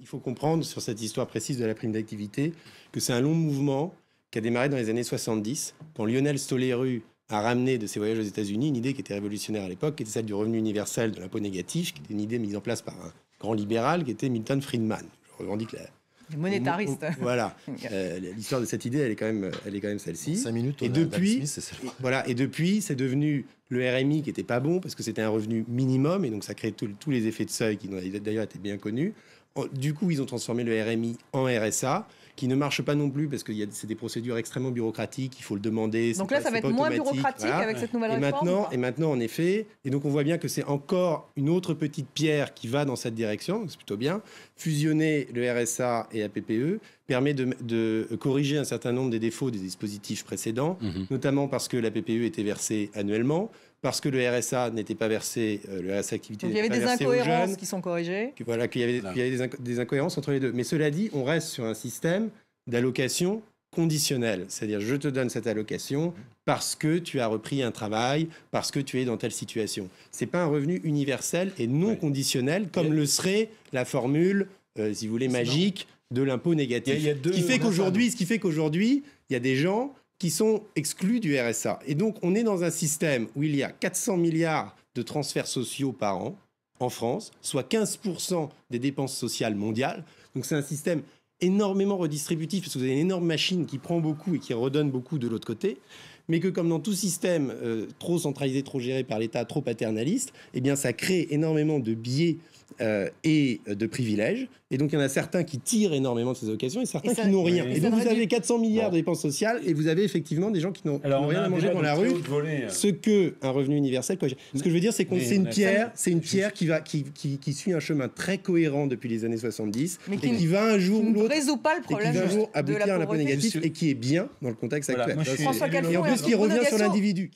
Il faut comprendre sur cette histoire précise de la prime d'activité que c'est un long mouvement qui a démarré dans les années 70, quand Lionel Stoléru a ramené de ses voyages aux États-Unis une idée qui était révolutionnaire à l'époque, qui était celle du revenu universel de l'impôt négatif, qui était une idée mise en place par un grand libéral qui était Milton Friedman. Je revendique monétariste. Voilà. L'histoire de cette idée, elle est quand même celle-ci. 5 minutes. Et depuis, c'est devenu le RMI qui n'était pas bon parce que c'était un revenu minimum et donc ça crée tous les effets de seuil qui d'ailleurs étaient bien connus. Du coup, ils ont transformé le RMI en RSA, qui ne marche pas non plus parce que c'est des procédures extrêmement bureaucratiques, il faut le demander. Donc là, ça va être moins bureaucratique avec cette nouvelle réforme. Et maintenant, en effet, et donc on voit bien que c'est encore une autre petite pierre qui va dans cette direction, donc c'est plutôt bien. Fusionner le RSA et la PPE permet de corriger un certain nombre des défauts des dispositifs précédents, notamment parce que la PPE était versée annuellement, parce que le RSA n'était pas versé, le RSA activité n'était pas versé aux jeunes. Il y avait des incohérences qui sont corrigées. Voilà, qu'il y avait des incohérences entre les deux. Mais cela dit, on reste sur un système d'allocation conditionnelle. C'est-à-dire, je te donne cette allocation parce que tu as repris un travail, parce que tu es dans telle situation. Ce n'est pas un revenu universel et non conditionnel, comme le serait la formule, si vous voulez, magique de l'impôt négatif. Ce qui fait qu'aujourd'hui, il y a des gens qui sont exclus du RSA. Et donc, on est dans un système où il y a 400 milliards de transferts sociaux par an en France, soit 15% des dépenses sociales mondiales. Donc, c'est un système énormément redistributif, parce que vous avez une énorme machine qui prend beaucoup et qui redonne beaucoup de l'autre côté, mais que comme dans tout système trop centralisé, trop géré par l'État, trop paternaliste, eh bien, ça crée énormément de biais et de privilèges. Et donc, il y en a certains qui tirent énormément de ces occasions et certains qui n'ont rien. Et donc, vous avez 400 milliards de dépenses sociales et vous avez effectivement des gens qui n'ont rien à manger dans la rue. Ce qu'un revenu universel... Ce que je veux dire, c'est que c'est une pierre qui suit un chemin très cohérent depuis les années 70 et qui va un jour ou l'autre... ne résout pas le problème de la pauvreté. aboutir à l'impôt négatif et qui est bien dans le contexte actuel. François Calfon, et en plus, qui revient sur l'individu.